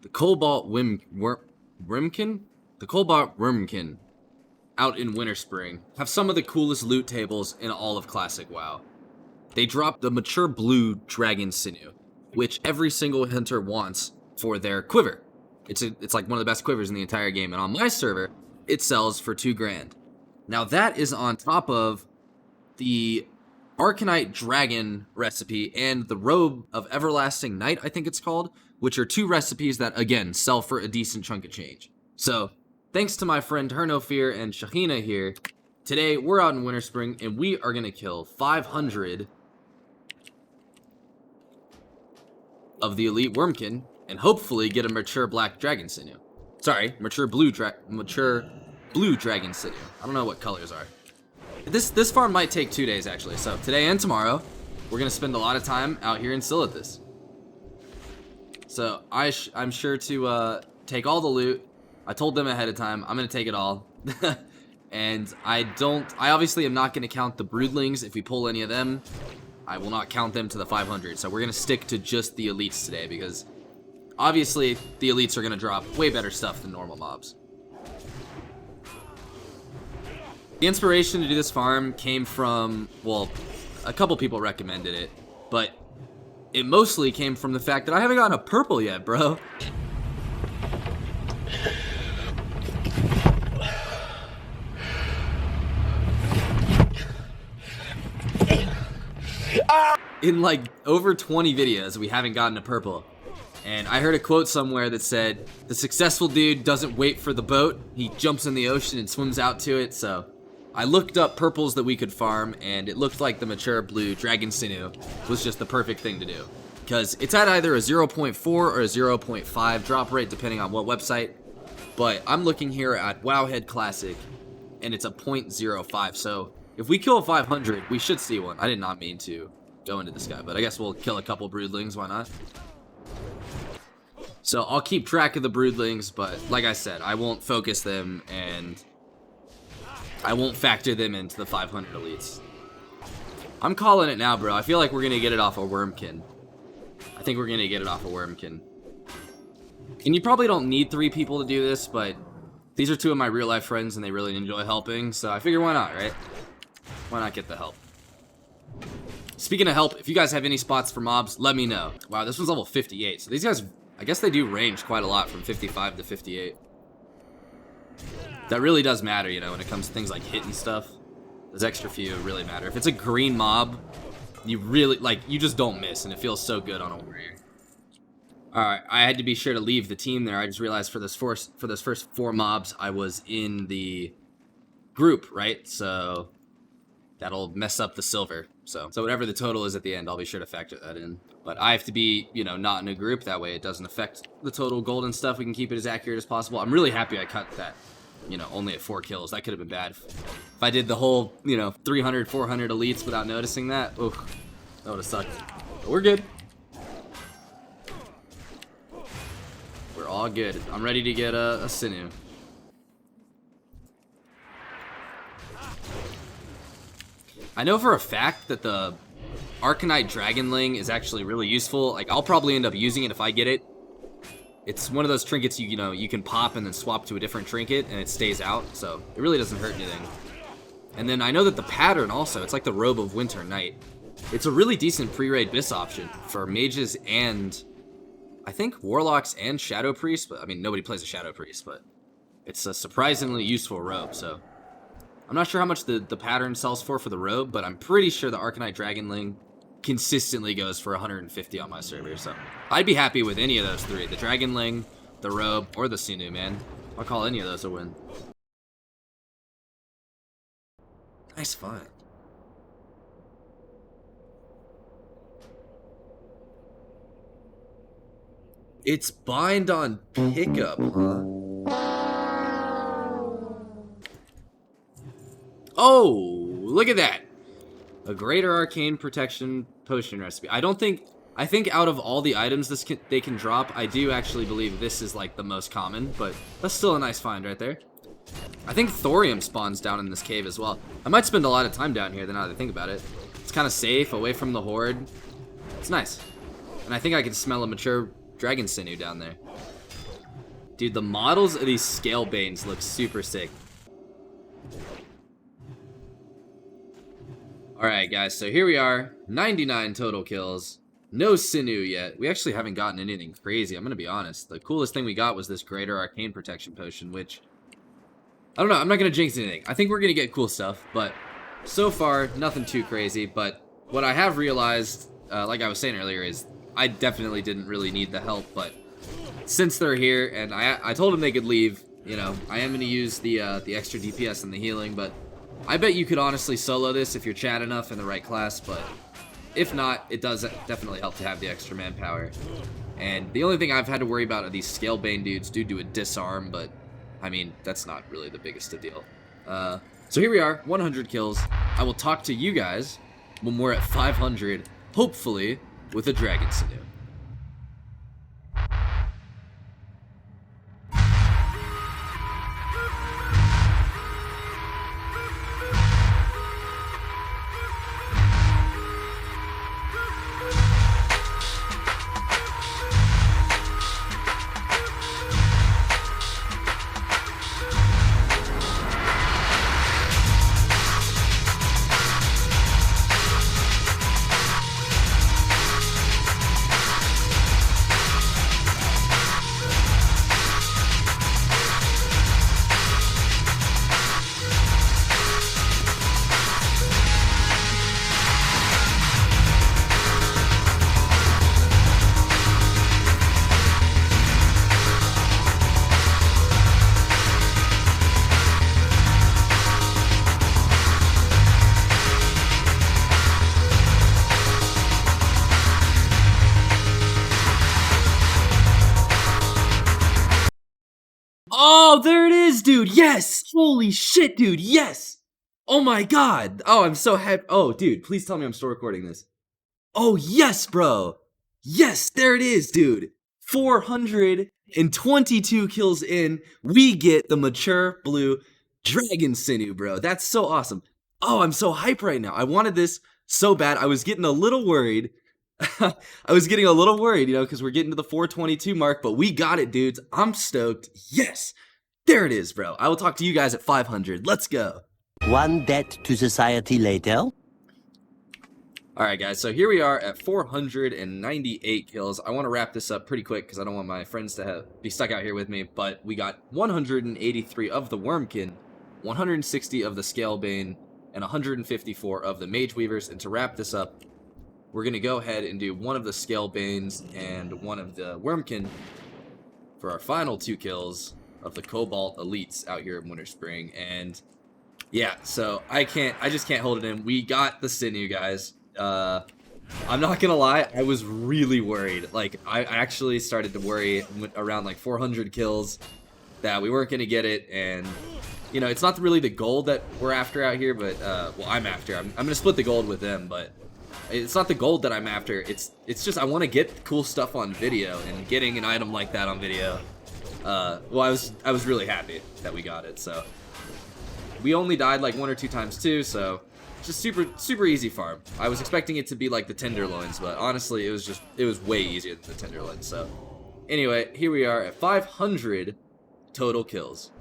The Cobalt Wyrmkin? The Cobalt Wyrmkin out in Winterspring have some of the coolest loot tables in all of Classic WoW. They dropped the mature Blue Dragon Sinew, which every single hunter wants for their quiver. It's like one of the best quivers in the entire game, and on my server, it sells for 2 grand. Now that is on top of the Arcanite Dragon recipe and the Robe of Everlasting Night, I think it's called, which are 2 recipes that, again, sell for a decent chunk of change. So, thanks to my friend Hernofear and Shechinah here, today we're out in Winterspring and we are going to kill 500 of the elite Wyrmkin and hopefully get a mature Black Dragon Sinew. Sorry, mature Blue Dragon Sinew. I don't know what colors are. This farm might take 2 days actually. So today and tomorrow, we're gonna spend a lot of time out here in Gelatoo. So I'm sure to take all the loot. I told them ahead of time I'm gonna take it all, and I obviously am not gonna count the broodlings. If we pull any of them, I will not count them to the 500. So we're gonna stick to just the elites today because obviously the elites are gonna drop way better stuff than normal mobs. The inspiration to do this farm came from, well, a couple people recommended it, but it mostly came from the fact that I haven't gotten a purple yet, bro. In like over 20 videos, we haven't gotten a purple. And I heard a quote somewhere that said, the successful dude doesn't wait for the boat, he jumps in the ocean and swims out to it. So I looked up purples that we could farm, and it looked like the mature Blue Dragon Sinew was just the perfect thing to do. Because it's at either a 0.4 or a 0.5 drop rate, depending on what website. But I'm looking here at Wowhead Classic, and it's a 0.05. So if we kill a 500, we should see one. I did not mean to go into this guy, but I guess we'll kill a couple broodlings, why not? So I'll keep track of the broodlings, but like I said, I won't focus them and I won't factor them into the 500 elites. I'm calling it now, bro. I feel like we're gonna get it off a Wyrmkin. I think we're gonna get it off a Wyrmkin. And you probably don't need 3 people to do this, but these are 2 of my real life friends and they really enjoy helping, so I figure why not, right? Why not get the help? Speaking of help, if you guys have any spots for mobs, let me know. Wow, this one's level 58. So these guys, I guess they do range quite a lot from 55 to 58. That really does matter, you know, when it comes to things like hit and stuff. Those extra few really matter. If it's a green mob, you really, like, you just don't miss, and it feels so good on a warrior. Alright, I had to be sure to leave the team there. I just realized for those first 4 mobs, I was in the group, right? So that'll mess up the silver. So whatever the total is at the end, I'll be sure to factor that in. But I have to be, you know, not in a group. That way it doesn't affect the total gold and stuff. We can keep it as accurate as possible. I'm really happy I cut that, you know, only at 4 kills. That could have been bad. If I did the whole, you know, 300, 400 elites without noticing that, oof, that would have sucked. But we're good. We're all good. I'm ready to get a Sinew. I know for a fact that the Arcanite Dragonling is actually really useful. Like, I'll probably end up using it if I get it. It's one of those trinkets you know you can pop and then swap to a different trinket and it stays out, so it really doesn't hurt anything. And then I know that the pattern also, it's like the Robe of Winter Night. It's a really decent pre-raid bis option for mages and I think warlocks and shadow priests, but I mean nobody plays a shadow priest, but it's a surprisingly useful robe, so I'm not sure how much the pattern sells for the robe, but I'm pretty sure the Arcanite Dragonling consistently goes for 150 on my server, so I'd be happy with any of those 3. The Dragonling, the robe, or the Sinew, man. I'll call any of those a win. Nice find. It's bind on pickup, huh? Oh, look at that. A greater arcane protection potion recipe. I think out of all the items they can drop, I do actually believe this is like the most common, but that's still a nice find right there. I think thorium spawns down in this cave as well. I might spend a lot of time down here now that I think about it. It's kind of safe, away from the horde. It's nice. And I think I can smell a mature Dragon Sinew down there. Dude, the models of these scale banes look super sick. Alright guys, so here we are, 99 total kills. No Sinew yet. We actually haven't gotten anything crazy, I'm gonna be honest. The coolest thing we got was this Greater Arcane Protection Potion, which... I don't know, I'm not gonna jinx anything. I think we're gonna get cool stuff, but so far, nothing too crazy. But what I have realized, like I was saying earlier, is I definitely didn't really need the help, but since they're here, and I told them they could leave, you know, I am gonna use the extra DPS and the healing, but I bet you could honestly solo this if you're Chad enough in the right class, but if not, it does definitely help to have the extra manpower. And the only thing I've had to worry about are these Scalebane dudes do do a disarm, but I mean, that's not really the biggest of deal. So here we are, 100 kills. I will talk to you guys when we're at 500, hopefully with a Dragon Sinew. Oh, there it is, dude. Yes. Holy shit, dude. Yes. Oh my god. Oh, I'm so happy. Oh, dude, please tell me I'm still recording this. Oh, yes, bro. Yes, there it is, dude. 422 kills in. We get the mature blue Dragon Sinew, bro. That's so awesome. Oh, I'm so hyped right now. I wanted this so bad. I was getting a little worried. I was getting a little worried, you know, because we're getting to the 422 mark, but we got it, dudes. I'm stoked. Yes. There it is, bro. I will talk to you guys at 500. Let's go. One debt to society later. Alright, guys. So here we are at 498 kills. I want to wrap this up pretty quick because I don't want my friends to be stuck out here with me, but we got 183 of the Wyrmkin, 160 of the Scalebane, and 154 of the Mage Weavers. And to wrap this up, we're going to go ahead and do one of the Scalebanes and one of the Wyrmkin for our final 2 kills of the Cobalt Elites out here in Winterspring. And yeah, so I just can't hold it in. We got the Sinew, guys. I'm not gonna lie, I was really worried. Like, I actually started to worry around like 400 kills that we weren't gonna get it. And you know, it's not really the gold that we're after out here, but well, I'm after. I'm gonna split the gold with them, but it's not the gold that I'm after. It's just I want to get cool stuff on video, and getting an item like that on video. Well, I was really happy that we got it. So we only died like 1 or 2 times too, so just super easy farm. I was expecting it to be like the Tenderloins, but honestly, it was way easier than the Tenderloins. So anyway, here we are at 500 total kills.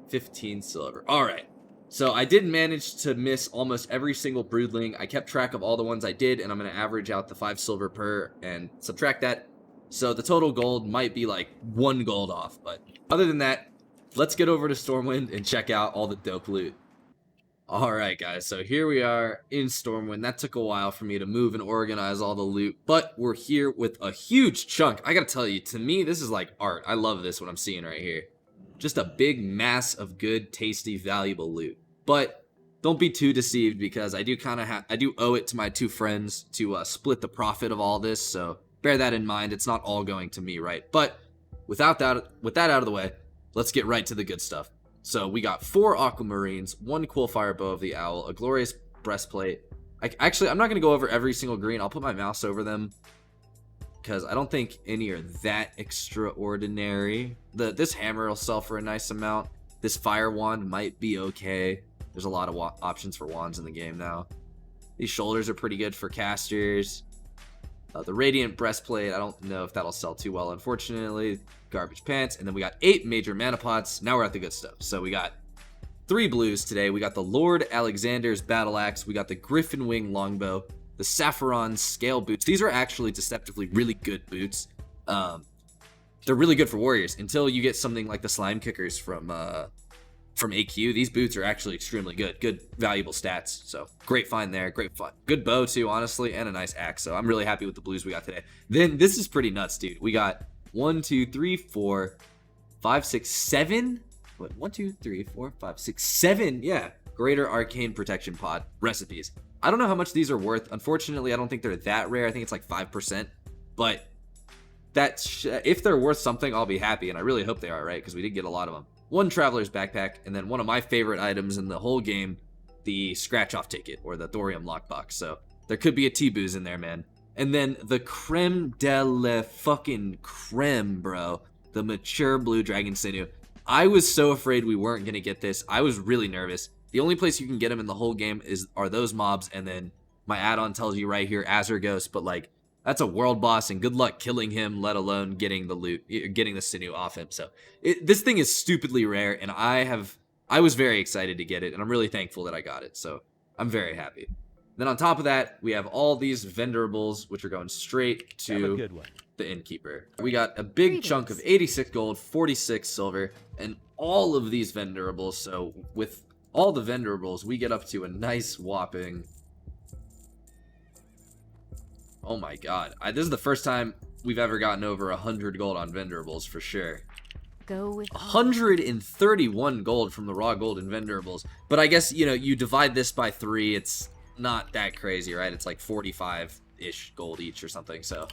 15 silver. All right. So I did manage to miss almost every single broodling. I kept track of all the ones I did, and I'm going to average out the 5 silver per and subtract that. So the total gold might be like 1 gold off, but other than that, let's get over to Stormwind and check out all the dope loot. Alright guys, so here we are in Stormwind. That took a while for me to move and organize all the loot, but we're here with a huge chunk. I gotta tell you, to me, this is like art. I love this, what I'm seeing right here. Just a big mass of good, tasty, valuable loot. But don't be too deceived, because I do owe it to my 2 friends to split the profit of all this, so bear that in mind. It's not all going to me, right? But with that out of the way, let's get right to the good stuff. So we got 4 Aquamarines, 1 Quillfire Bow of the Owl, a Glorious Breastplate. Actually, I'm not going to go over every single green. I'll put my mouse over them, because I don't think any are that extraordinary. This hammer will sell for a nice amount. This fire wand might be okay. There's a lot of options for wands in the game now. These shoulders are pretty good for casters. The Radiant Breastplate, I don't know if that'll sell too well, unfortunately. Garbage Pants, and then we got 8 major mana pots. Now we're at the good stuff. So we got 3 blues today. We got the Lord Alexander's Battle Axe. We got the Griffin Wing Longbow. The Saffron Scale Boots. These are actually deceptively really good boots. They're really good for warriors until you get something like the Slime Kickers from AQ. These boots are actually extremely good. Good, valuable stats. So great find there. Great fun. Good bow too, honestly, and a nice axe. So I'm really happy with the blues we got today. Then this is pretty nuts, dude. We got 1, 2, 3, 4, 5, 6, 7. What? 1, 2, 3, 4, 5, 6, 7. Yeah. Greater Arcane Protection Pod recipes. I don't know how much these are worth. Unfortunately, I don't think they're that rare. I think it's like 5%. But if they're worth something, I'll be happy. And I really hope they are, right? Because we did get a lot of them. 1 Traveler's Backpack. And then one of my favorite items in the whole game, the Scratch-Off Ticket or the Thorium Lockbox. So there could be a T-Booze in there, man. And then the creme de la fucking creme, bro. The Mature Blue Dragon Sinew. I was so afraid we weren't going to get this. I was really nervous. The only place you can get them in the whole game are those mobs, and then my add-on tells you right here, Azure Ghost, but like, that's a world boss, and good luck killing him, let alone getting the loot, getting the Sinew off him. So, this thing is stupidly rare, and I was very excited to get it, and I'm really thankful that I got it, so I'm very happy. Then on top of that, we have all these vendorables, which are going straight to the innkeeper. We got a big chunk of 86 gold, 46 silver, and all of these vendorables, so with all the vendorables, we get up to a nice whopping... Oh my god. This is the first time we've ever gotten over 100 gold on vendorables, for sure. Go with 131 gold from the raw gold in vendorables. But I guess, you know, you divide this by 3, it's not that crazy, right? It's like 45-ish gold each or something, so...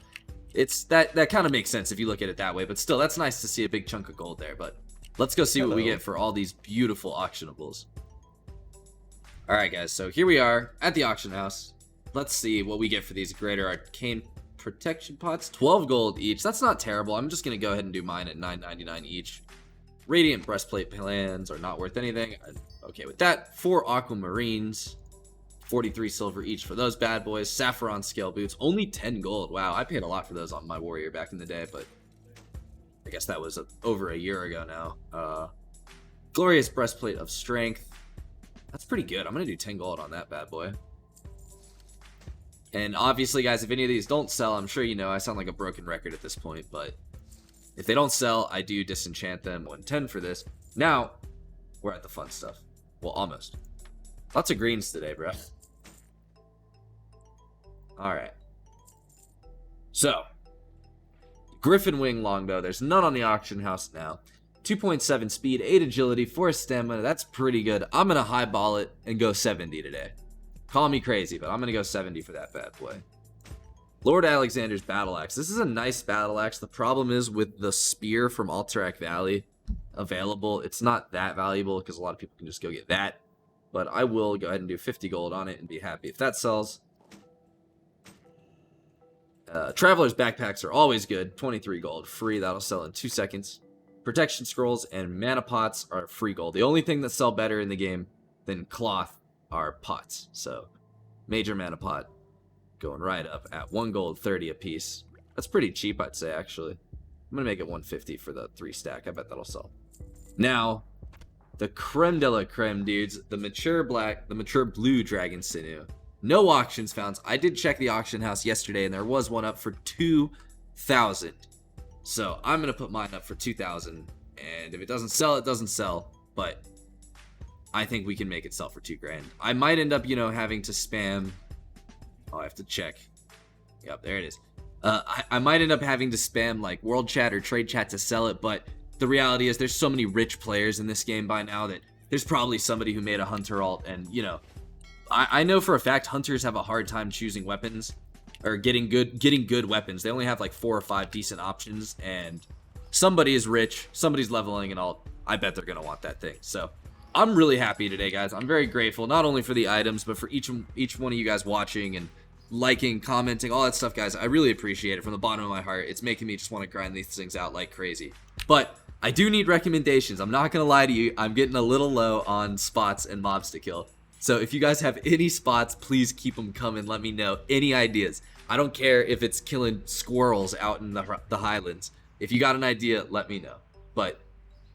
That kind of makes sense if you look at it that way, but still, that's nice to see a big chunk of gold there, but... Let's go see what we get for all these beautiful auctionables. Alright guys, so here we are at the auction house. Let's see what we get for these Greater Arcane Protection Pots. 12 gold each. That's not terrible. I'm just going to go ahead and do mine at $9.99 each. Radiant Breastplate plans are not worth anything. I'm okay with that. 4 Aquamarines. 43 silver each for those bad boys. Saffron Scale Boots. Only 10 gold. Wow, I paid a lot for those on my warrior back in the day, but I guess that was over a year ago now. Glorious Breastplate of Strength. That's pretty good. I'm going to do 10 gold on that bad boy. And obviously, guys, if any of these don't sell, I'm sure you know I sound like a broken record at this point, but if they don't sell, I do disenchant them. 110 for this. Now, we're at the fun stuff. Well, almost. Lots of greens today, bro. Alright. So, Griffin Wing Longbow. There's none on the auction house now. 2.7 speed, 8 agility, 4 stamina. That's pretty good. I'm going to highball it and go 70 today. Call me crazy, but I'm going to go 70 for that bad boy. Lord Alexander's Battle Axe. This is a nice battle axe. The problem is with the spear from Alterac Valley available, it's not that valuable because a lot of people can just go get that. But I will go ahead and do 50 gold on it and be happy if that sells. Traveler's Backpacks are always good. 23 gold. Free. That'll sell in 2 seconds. Protection Scrolls and Mana Pots are free gold. The only thing that sell better in the game than cloth are pots. So, Major Mana Pot going right up at 1 gold, 30 a piece. That's pretty cheap, I'd say, actually. I'm going to make it 150 for the 3 stack. I bet that'll sell. Now, the creme de la creme, dudes. The mature Blue Dragon Sinew. No auctions found. I did check the auction house yesterday, and there was one up for 2,000. So, I'm going to put mine up for 2,000. And if it doesn't sell, it doesn't sell. But I think we can make it sell for 2 grand. I might end up, you know, having to spam... Oh, I have to check. Yep, there it is. I might end up having to spam, like, World Chat or Trade Chat to sell it, but the reality is there's so many rich players in this game by now that there's probably somebody who made a Hunter alt, and, you know, I know for a fact Hunters have a hard time choosing weapons, or getting good weapons. They only have, like, 4 or 5 decent options, and somebody is rich, somebody's leveling an alt. I bet they're going to want that thing, so... I'm really happy today, guys. I'm very grateful, not only for the items, but for each one of you guys watching and liking, commenting, all that stuff, guys. I really appreciate it from the bottom of my heart. It's making me just want to grind these things out like crazy. But I do need recommendations. I'm not going to lie to you. I'm getting a little low on spots and mobs to kill. So if you guys have any spots, please keep them coming. Let me know. Any ideas. I don't care if it's killing squirrels out in the highlands. If you got an idea, let me know. But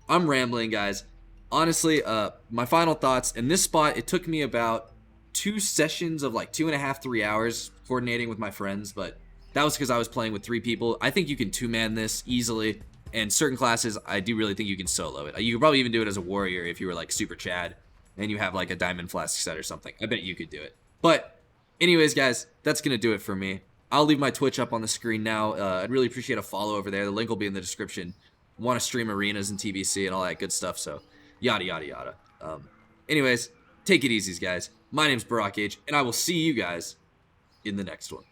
I'm rambling, guys. Honestly, my final thoughts. In this spot, it took me about 2 sessions of like 2.5, 3 hours coordinating with my friends, but that was because I was playing with 3 people. I think you can 2-man this easily, and certain classes, I do really think you can solo it. You could probably even do it as a warrior if you were like super Chad, and you have like a diamond flask set or something. I bet you could do it. But anyways, guys, that's going to do it for me. I'll leave my Twitch up on the screen now. I'd really appreciate a follow over there. The link will be in the description. Want to stream arenas and TBC and all that good stuff, so yada, yada, yada. Anyways, take it easy, guys. My name's Barack H, and I will see you guys in the next one.